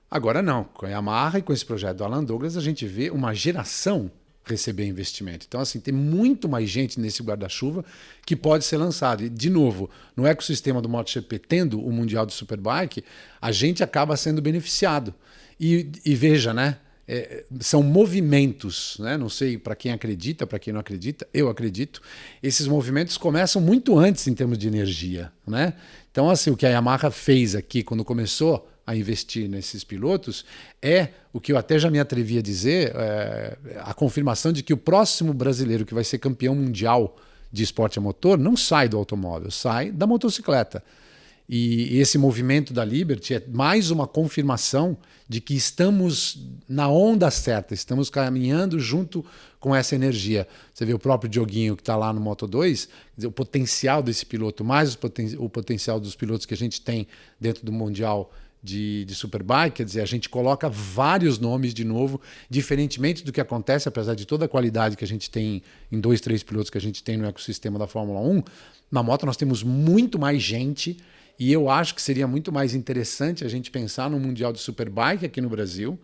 Agora não. Com a Yamaha e com esse projeto do Alan Douglas, a gente vê uma geração receber investimento. Então, assim, tem muito mais gente nesse guarda-chuva que pode ser lançado. E, de novo, no ecossistema do MotoGP, tendo o Mundial de Superbike, a gente acaba sendo beneficiado. E veja, né? São movimentos, né? Não sei para quem acredita, para quem não acredita, eu acredito. Esses movimentos começam muito antes em termos de energia, né? Então, assim, o que a Yamaha fez aqui quando começou a investir nesses pilotos é o que eu até já me atrevi a dizer, a confirmação de que o próximo brasileiro que vai ser campeão mundial de esporte a motor não sai do automóvel, sai da motocicleta. E esse movimento da Liberty é mais uma confirmação de que estamos na onda certa, estamos caminhando junto com essa energia. Você vê o próprio Dioguinho que está lá no Moto2, o potencial desse piloto, mais o potencial dos pilotos que a gente tem dentro do Mundial de Superbike, quer dizer, a gente coloca vários nomes de novo, diferentemente do que acontece, apesar de toda a qualidade que a gente tem em 2, 3 pilotos que a gente tem no ecossistema da Fórmula 1, na moto nós temos muito mais gente. E eu acho que seria muito mais interessante a gente pensar no Mundial de Superbike aqui no Brasil,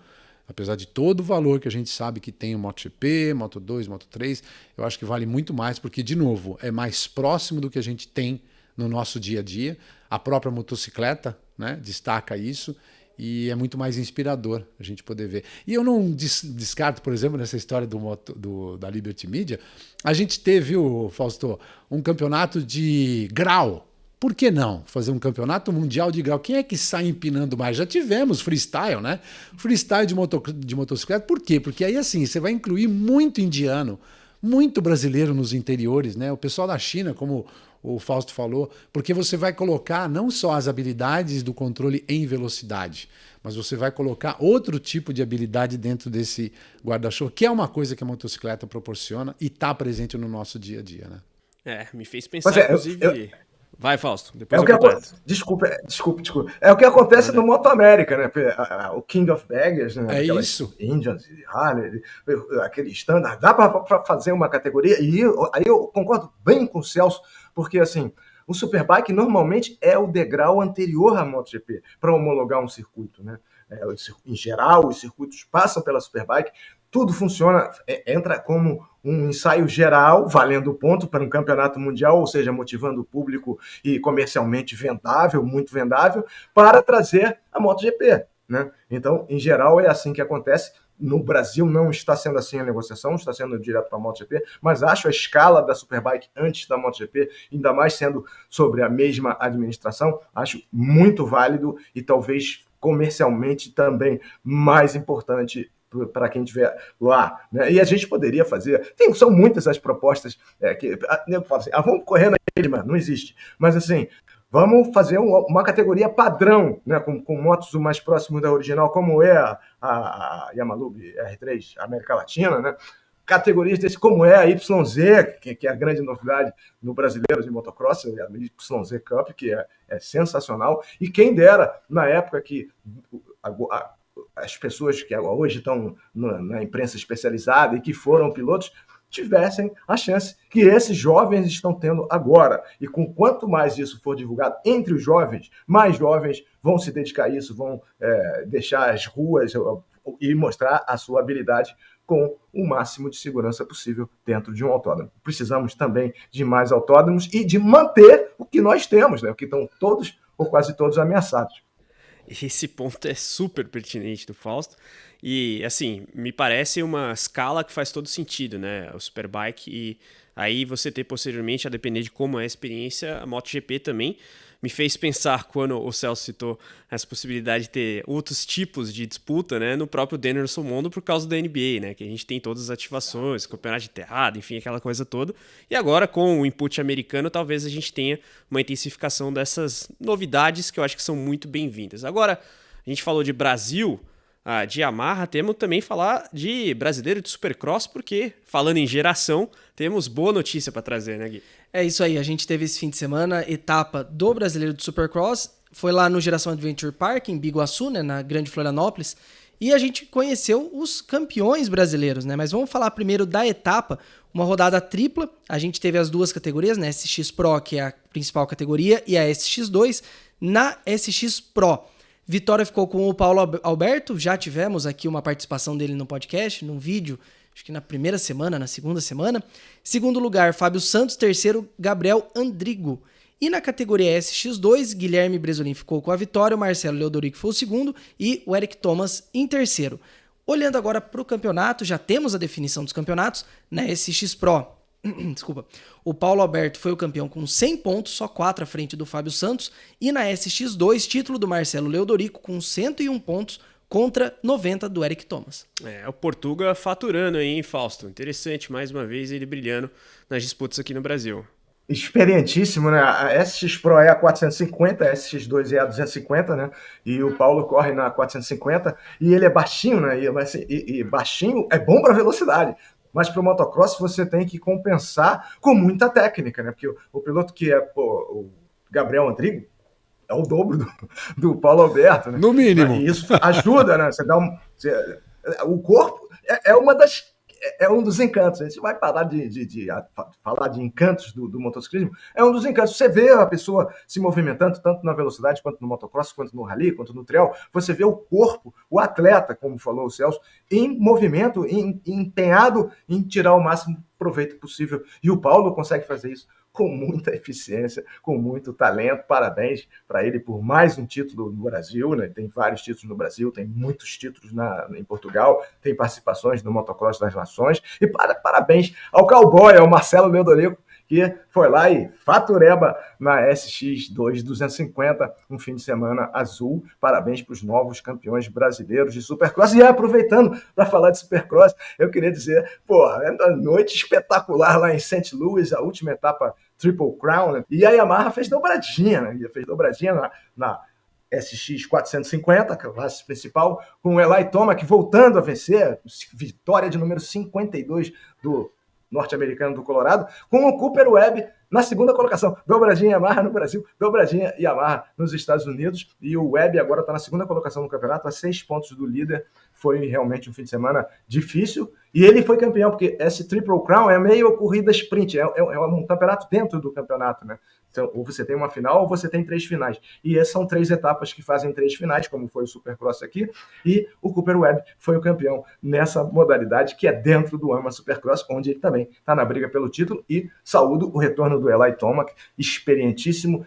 apesar de todo o valor que a gente sabe que tem o MotoGP, Moto2, Moto3, eu acho que vale muito mais, porque, de novo, é mais próximo do que a gente tem no nosso dia a dia. A própria motocicleta, né, destaca isso, e é muito mais inspirador a gente poder ver. E eu não descarto, por exemplo, nessa história da Liberty Media, a gente teve, Fausto, um campeonato de grau. Por que não fazer um campeonato mundial de grau? Quem é que sai empinando mais? Já tivemos freestyle, né? Freestyle de motocicleta. Por quê? Porque aí, assim, você vai incluir muito indiano, muito brasileiro nos interiores, né? O pessoal da China, como o Fausto falou, porque você vai colocar não só as habilidades do controle em velocidade, mas você vai colocar outro tipo de habilidade dentro desse guarda-chuva, que é uma coisa que a motocicleta proporciona e está presente no nosso dia a dia, né? Me fez pensar, inclusive... Vai, Fausto. Depois Desculpe. É o que acontece no Moto América, né? O King of Baggers, né? É isso. Indians, Harley, aquele standard. Dá para fazer uma categoria. E aí eu concordo bem com o Celso, porque assim, o Superbike normalmente é o degrau anterior à MotoGP para homologar um circuito, né? Em geral, os circuitos passam pela Superbike, tudo funciona, entra como um ensaio geral, valendo ponto para um campeonato mundial, ou seja, motivando o público e comercialmente vendável, muito vendável, para trazer a MotoGP, né? Então, em geral, é assim que acontece. No Brasil não está sendo assim a negociação, está sendo direto para a MotoGP, mas acho a escala da Superbike antes da MotoGP, ainda mais sendo sobre a mesma administração, acho muito válido e talvez comercialmente também mais importante para quem estiver lá, né? E a gente poderia fazer, são muitas as propostas que fala assim, vamos correr naquele, mano, não existe, mas assim, vamos fazer uma categoria padrão, né, com motos o mais próximo da original, como é a Yamaha R3 América Latina, né? Categorias desse, como é a YZ, que é a grande novidade no brasileiro de motocross, a YZ Cup, que é sensacional, e quem dera, na época que as pessoas que hoje estão na imprensa especializada e que foram pilotos, tivessem a chance que esses jovens estão tendo agora. E com quanto mais isso for divulgado entre os jovens, mais jovens vão se dedicar a isso, vão deixar as ruas e mostrar a sua habilidade com o máximo de segurança possível dentro de um autódromo. Precisamos também de mais autódromos e de manter o que nós temos, né? O que estão todos ou quase todos ameaçados. Esse ponto é super pertinente do Fausto. E, assim, me parece uma escala que faz todo sentido, né? O Superbike e aí você ter posteriormente, a depender de como é a experiência, a MotoGP também. Me fez pensar, quando o Celso citou essa possibilidade de ter outros tipos de disputa, né, no próprio Dennerson Mundo por causa da NBA, né, que a gente tem todas as ativações, campeonato de terrado, enfim, aquela coisa toda. E agora, com o input americano, talvez a gente tenha uma intensificação dessas novidades que eu acho que são muito bem-vindas. Agora, a gente falou de Brasil, de Yamaha, temos também falar de brasileiro de Supercross, porque, falando em geração, temos boa notícia para trazer, né, Gui? É isso aí, a gente teve esse fim de semana etapa do brasileiro de Supercross, foi lá no Geração Adventure Park, em Biguaçu, né, na Grande Florianópolis, e a gente conheceu os campeões brasileiros, né? Mas vamos falar primeiro da etapa, uma rodada tripla, a gente teve as duas categorias, né, SX Pro, que é a principal categoria, e a SX2. Na SX Pro, vitória ficou com o Paulo Alberto, já tivemos aqui uma participação dele no podcast, num vídeo, acho que na primeira semana, na segunda semana. Segundo lugar, Fábio Santos. Terceiro, Gabriel Andrigo. E na categoria SX2, Guilherme Bresolin ficou com a vitória, o Marcelo Leodorico foi o segundo e o Eric Thomas em terceiro. Olhando agora para o campeonato, já temos a definição dos campeonatos. Na SX Pro, desculpa, o Paulo Alberto foi o campeão com 100 pontos, só 4 à frente do Fábio Santos. E na SX2, título do Marcelo Leodorico com 101 pontos, contra 90 do Eric Thomas. O Portuga faturando aí, hein, Fausto? Interessante, mais uma vez, ele brilhando nas disputas aqui no Brasil. experientíssimo, né? A SX Pro é a 450, a SX2 é a 250, né? E o Paulo corre na 450 e ele é baixinho, né? E baixinho é bom para velocidade. Mas para o motocross você tem que compensar com muita técnica, né? Porque o piloto que é o Gabriel Andrigo é o dobro do Paulo Alberto, né? No mínimo. E isso ajuda, né? O corpo é uma das é um dos encantos. A gente vai parar de falar de encantos do motociclismo. É um dos encantos. Você vê a pessoa se movimentando, tanto na velocidade, quanto no motocross, quanto no rally, quanto no trail. Você vê o corpo, o atleta, como falou o Celso, em movimento, empenhado em tirar o máximo proveito possível. E o Paulo consegue fazer isso com muita eficiência, com muito talento. Parabéns para ele por mais um título no Brasil, né? Tem vários títulos no Brasil, tem muitos títulos em Portugal, tem participações no Motocross das Nações. E parabéns ao cowboy, ao Marcelo Leodorico, que foi lá e fatureba na SX2 250, um fim de semana azul. Parabéns para os novos campeões brasileiros de Supercross. E aproveitando para falar de Supercross, eu queria dizer, é uma noite espetacular lá em St. Louis, a última etapa Triple Crown, né? E a Yamaha fez dobradinha, né? Fez dobradinha na SX 450, classe principal, com o Eli Tomac voltando a vencer, vitória de número 52 do norte-americano do Colorado, com o Cooper Webb na segunda colocação. Dobradinha Yamaha no Brasil, dobradinha Yamaha nos Estados Unidos, e o Webb agora está na segunda colocação no campeonato, a 6 pontos do líder. Foi realmente um fim de semana difícil, e ele foi campeão, porque esse Triple Crown é meio corrida sprint, é um campeonato dentro do campeonato, né? Então, ou você tem uma final ou você tem 3 finais. E essas são 3 etapas que fazem 3 finais, como foi o Supercross aqui. E o Cooper Webb foi o campeão nessa modalidade que é dentro do AMA Supercross, onde ele também está na briga pelo título. E saúdo o retorno do Eli Tomac, experientíssimo.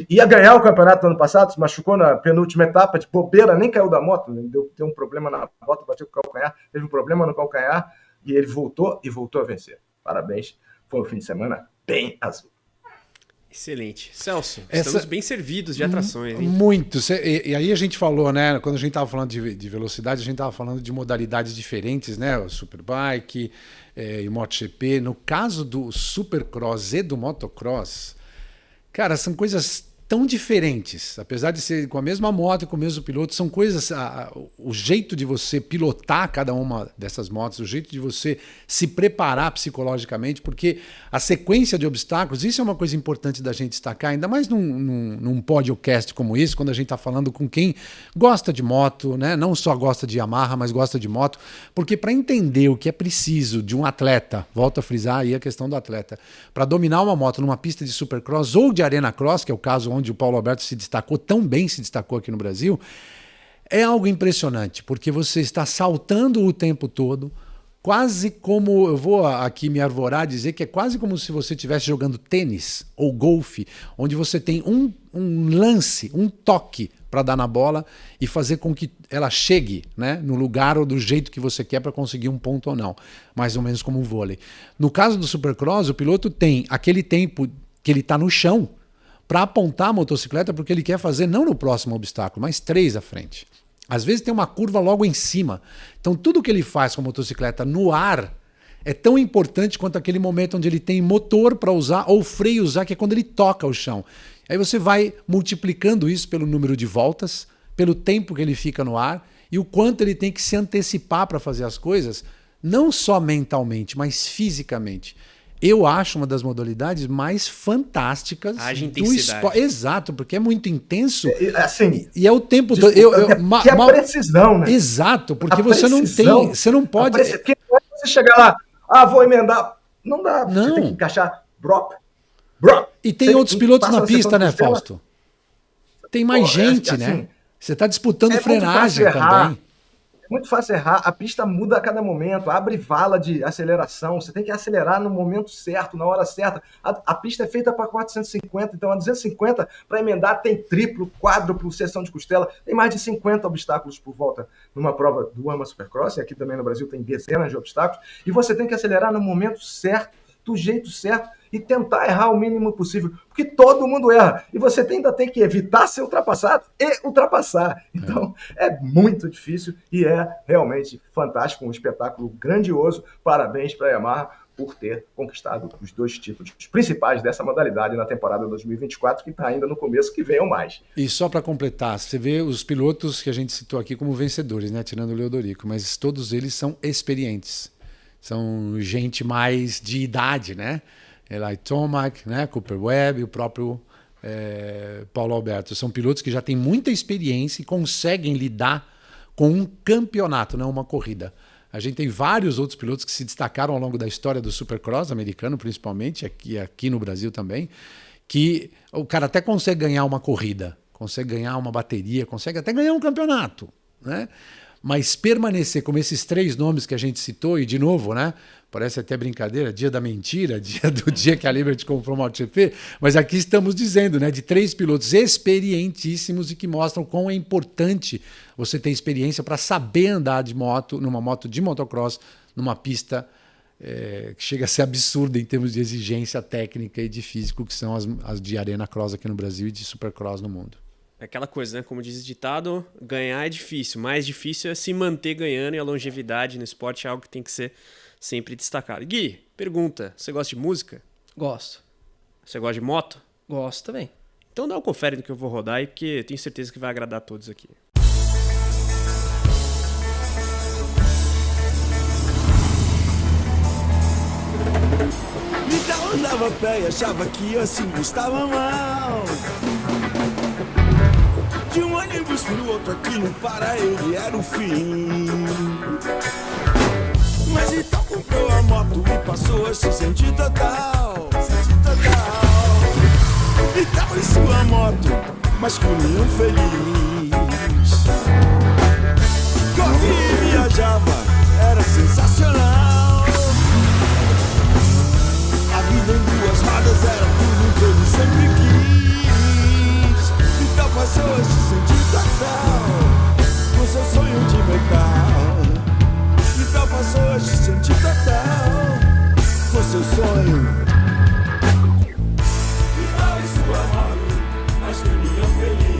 Ia ganhar o campeonato no ano passado, se machucou na penúltima etapa, de bobeira, nem caiu da moto. Né? Deu um problema na moto, bateu com o calcanhar, teve um problema no calcanhar e ele voltou a vencer. Parabéns, foi um fim de semana bem azul. Excelente. Celso, estamos bem servidos de atrações, hein? Muito. E aí a gente falou, né? Quando a gente estava falando de velocidade, a gente estava falando de modalidades diferentes, né? O Superbike e o MotoGP. No caso do Supercross e do Motocross, cara, são coisas tão diferentes. Apesar de ser com a mesma moto e com o mesmo piloto, são coisas... o jeito de você pilotar cada uma dessas motos, o jeito de você se preparar psicologicamente, porque a sequência de obstáculos, isso é uma coisa importante da gente destacar, ainda mais num podcast como esse, quando a gente está falando com quem gosta de moto, né? Não só gosta de Yamaha, mas gosta de moto, porque para entender o que é preciso de um atleta, volto a frisar aí a questão do atleta, para dominar uma moto numa pista de Supercross ou de Arena Cross, que é o caso onde o Paulo Alberto se destacou, tão bem se destacou aqui no Brasil, é algo impressionante, porque você está saltando o tempo todo, quase como, eu vou aqui me arvorar, dizer que é quase como se você estivesse jogando tênis ou golfe, onde você tem um lance, um toque para dar na bola e fazer com que ela chegue, né, no lugar ou do jeito que você quer para conseguir um ponto ou não, mais ou menos como um vôlei. No caso do Supercross, o piloto tem aquele tempo que ele está no chão para apontar a motocicleta porque ele quer fazer não no próximo obstáculo, mas 3 à frente. Às vezes tem uma curva logo em cima. Então tudo que ele faz com a motocicleta no ar é tão importante quanto aquele momento onde ele tem motor para usar ou freio usar, que é quando ele toca o chão. Aí você vai multiplicando isso pelo número de voltas, pelo tempo que ele fica no ar e o quanto ele tem que se antecipar para fazer as coisas, não só mentalmente, mas fisicamente. Eu acho uma das modalidades mais fantásticas do esporte. Exato, porque é muito intenso. Assim, e é o tempo todo. Que é a precisão, né? Exato, porque você não tem. Você não pode. Porque você chegar lá, vou emendar. Não dá. Não. Você tem que encaixar drop. E tem outros pilotos na pista, né, Fausto? Tem mais gente, né? Você está disputando frenagem também. É muito fácil errar, a pista muda a cada momento, abre vala de aceleração, você tem que acelerar no momento certo, na hora certa. A pista é feita para 450, então a 250 para emendar tem triplo, quádruplo, seção de costela, tem mais de 50 obstáculos por volta numa prova do AMA Supercross, e aqui também no Brasil tem dezenas de obstáculos, e você tem que acelerar no momento certo, do jeito certo, e tentar errar o mínimo possível, porque todo mundo erra, e você ainda tem que evitar ser ultrapassado e ultrapassar. Então, é muito difícil e é realmente fantástico, um espetáculo grandioso. Parabéns para a Yamaha por ter conquistado os 2 títulos principais dessa modalidade na temporada 2024, que está ainda no começo, que venham mais. E só para completar, você vê os pilotos que a gente citou aqui como vencedores, né? Tirando o Leodorico, mas todos eles são experientes. São gente mais de idade, né? Eli Tomac, né? Cooper Webb e o próprio Paulo Alberto. São pilotos que já têm muita experiência e conseguem lidar com um campeonato, não uma corrida. A gente tem vários outros pilotos que se destacaram ao longo da história do Supercross americano, principalmente, aqui no Brasil também, que o cara até consegue ganhar uma corrida, consegue ganhar uma bateria, consegue até ganhar um campeonato, né? Mas permanecer como esses 3 nomes que a gente citou, e de novo, né? Parece até brincadeira, dia da mentira, dia que a Liberty comprou o MotoGP, mas aqui estamos dizendo, né, de 3 pilotos experientíssimos e que mostram quão é importante você ter experiência para saber andar de moto, numa moto de motocross, numa pista que chega a ser absurda em termos de exigência técnica e de físico, que são as de Arena Cross aqui no Brasil e de Supercross no mundo. É aquela coisa, né? Como diz o ditado, ganhar é difícil. Mais difícil é se manter ganhando, e a longevidade no esporte é algo que tem que ser sempre destacado. Gui, pergunta, você gosta de música? Gosto. Você gosta de moto? Gosto também. Então dá um confere no que eu vou rodar aí, porque eu tenho certeza que vai agradar a todos aqui. Então andava a pé e achava que assim estava mal. De um ônibus pro outro, aquilo para ele era o fim. Mas então comprou a moto e passou a se sentir total. E tava em sua moto, mas com nenhum feliz. Corria e viajava, era sensacional. A vida em 2 rodas era tudo que ele sempre quis. Então passou a se sentir total, com seu sonho de metal. Então passou a se sentir total, com seu sonho. E tal em sua moto, mas que nenhum feliz.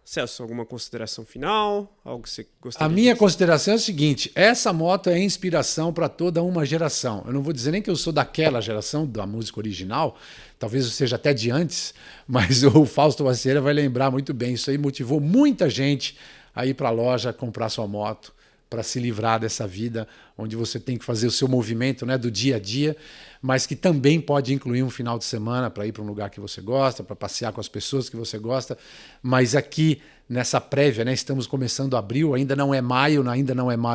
Celso, alguma consideração final? Algo que você gostaria A minha consideração é o seguinte: essa moto é inspiração para toda uma geração. Eu não vou dizer nem que eu sou daquela geração da música original, talvez eu seja até de antes, mas o Fausto Macieira vai lembrar muito bem. Isso aí motivou muita gente a ir para a loja comprar sua moto, para se livrar dessa vida onde você tem que fazer o seu movimento, né, do dia a dia, mas que também pode incluir um final de semana para ir para um lugar que você gosta, para passear com as pessoas que você gosta. Mas aqui, nessa prévia, né, estamos começando abril, ainda não é maio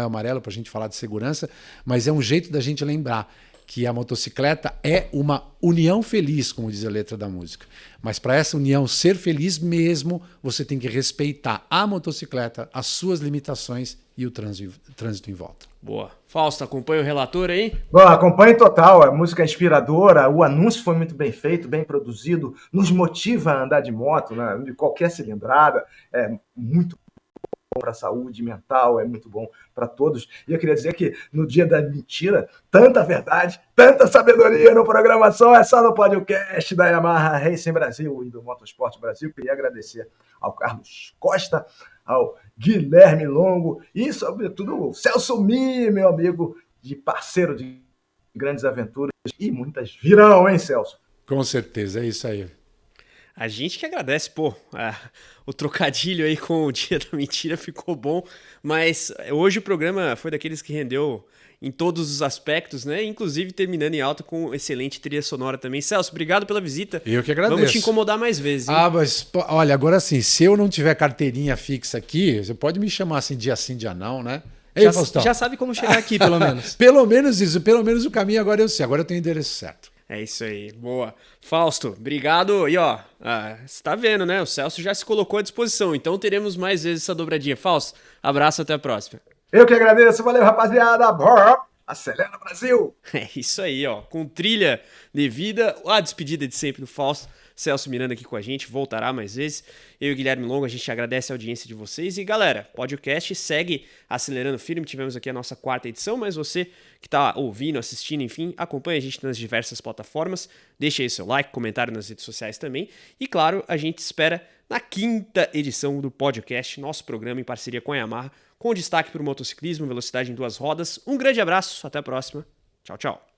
amarelo para a gente falar de segurança, mas é um jeito da gente lembrar que a motocicleta é uma união feliz, como diz a letra da música. Mas para essa união ser feliz mesmo, você tem que respeitar a motocicleta, as suas limitações e o trânsito em volta. Boa. Fausto, acompanha o relator aí? Bom, acompanhe total, a música é inspiradora, o anúncio foi muito bem feito, bem produzido, nos motiva a andar de moto, né, de qualquer cilindrada, é muito bom para a saúde mental, é muito bom para todos. E eu queria dizer que no dia da mentira, tanta verdade, tanta sabedoria no programação, é só no podcast da Yamaha Racing Brasil e do Motorsport Brasil. Queria agradecer ao Carlos Costa, ao Guilherme Longo e, sobretudo, o Celso Mi, meu amigo, de parceiro de grandes aventuras. E muitas virão, hein, Celso? Com certeza, é isso aí. A gente que agradece, pô, o trocadilho aí com o Dia da Mentira ficou bom, mas hoje o programa foi daqueles que rendeu em todos os aspectos, né? Inclusive terminando em alta com excelente trilha sonora também. Celso, obrigado pela visita. Eu que agradeço. Vamos te incomodar mais vezes, hein? Ah, mas olha, agora sim, se eu não tiver carteirinha fixa aqui, você pode me chamar assim, dia não, né? Ei, Faustão. Já sabe como chegar aqui, pelo menos. Pelo menos isso, pelo menos o caminho agora eu sei, agora eu tenho o endereço certo. É isso aí, boa. Fausto, obrigado. E ó, você tá vendo, né? O Celso já se colocou à disposição, então teremos mais vezes essa dobradinha. Fausto, abraço, até a próxima. Eu que agradeço, valeu, rapaziada. Acelera, Brasil! É isso aí, ó. Com trilha devida, a despedida de sempre do Fausto. Celso Miranda aqui com a gente, voltará mais vezes. Eu e o Guilherme Longo, a gente agradece a audiência de vocês. E galera, podcast segue acelerando firme. Tivemos aqui a nossa 4ª edição, mas você que tá ouvindo, assistindo, enfim, acompanha a gente nas diversas plataformas. Deixa aí seu like, comentário nas redes sociais também. E claro, a gente espera na 5ª edição do podcast, nosso programa em parceria com a Yamaha, com destaque para o motociclismo, velocidade em 2 rodas. Um grande abraço, até a próxima. Tchau, tchau.